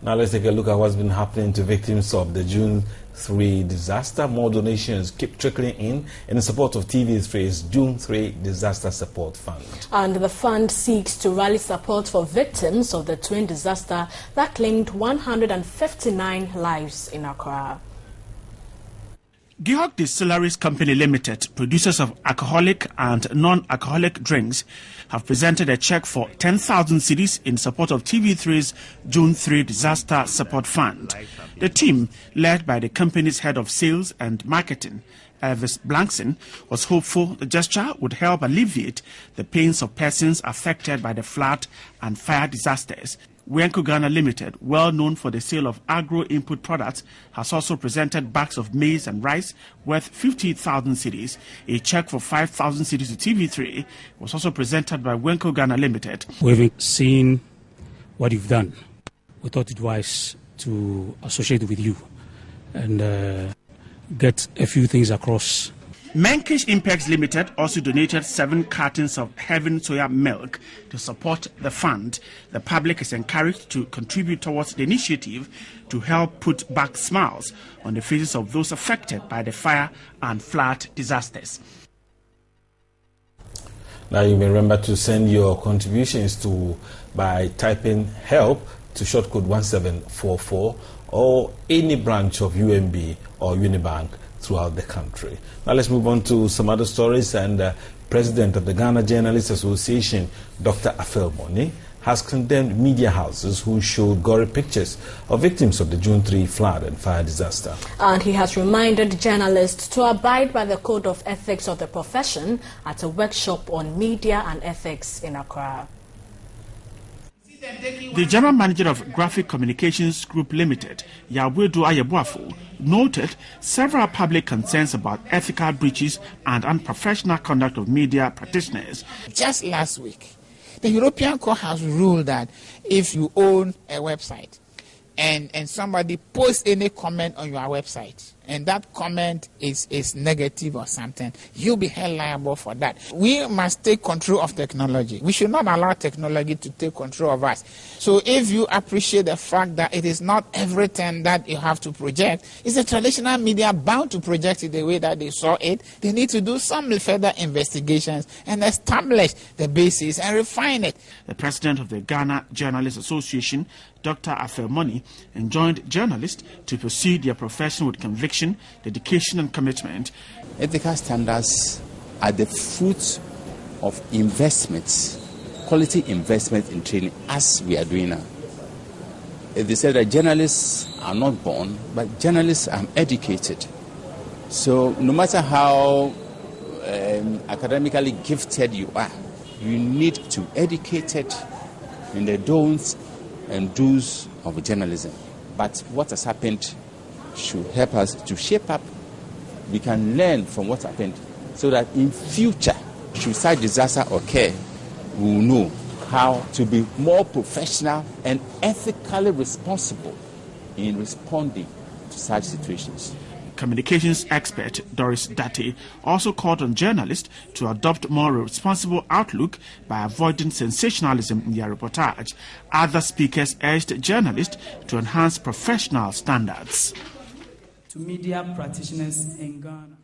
Now let's take a look at what's been happening to victims of the June 3 disaster. More donations keep trickling in support of TV3's June 3 Disaster Support Fund. And the fund seeks to rally support for victims of the twin disaster that claimed 159 lives in Accra. Gihok Distilleries Company Limited, producers of alcoholic and non-alcoholic drinks, have presented a check for 10,000 cedis in support of TV3's June 3 Disaster Support Fund. The team, led by the company's head of sales and marketing, Elvis Blankson, was hopeful the gesture would help alleviate the pains of persons affected by the flood and fire disasters. Wenko Ghana Limited, well known for the sale of agro-input products, has also presented bags of maize and rice worth 50,000 cedis. A check for 5,000 cedis to TV3 was also presented by Wenko Ghana Limited. We've seen what you've done. We thought it wise to associate with you and get a few things across. Menkish Impex Limited also donated 7 cartons of Heaven soya milk to support the fund. The public is encouraged to contribute towards the initiative to help put back smiles on the faces of those affected by the fire and flood disasters. Now you may remember to send your contributions by typing HELP to short code 1744 or any branch of UMB or Unibank throughout the country. Now let's move on to some other stories. And President of the Ghana Journalists Association, Dr. Afel-Moni, has condemned media houses who showed gory pictures of victims of the June 3 flood and fire disaster. And he has reminded journalists to abide by the Code of Ethics of the profession at a workshop on media and ethics in Accra. The general manager of Graphic Communications Group Limited, Yawedu Ayeboafo, noted several public concerns about ethical breaches and unprofessional conduct of media practitioners. Just last week, the European Court has ruled that if you own a website and somebody posts any comment on your website, and that comment is negative or something, you'll be held liable for that. We must take control of technology. We should not allow technology to take control of us. So if you appreciate the fact that it is not everything that you have to project, is the traditional media bound to project it the way that they saw it? They need to do some further investigations and establish the basis and refine it. The president of the Ghana Journalists Association, Dr. Afel-Moni, enjoined journalists to pursue their profession with conviction, dedication and commitment. Ethical standards are the fruit of investments, quality investment in training, as we are doing now. They said that journalists are not born, but journalists are educated. So no matter how academically gifted you are, you need to be educated in the don'ts and do's of journalism. But what has happened should help us to shape up. We can learn from what happened so that in future, should such disaster occur, we will know how to be more professional and ethically responsible in responding to such situations. Communications expert Doris Dati also called on journalists to adopt more responsible outlook by avoiding sensationalism in their reportage. Other speakers urged journalists to enhance professional standards. To media practitioners in Ghana,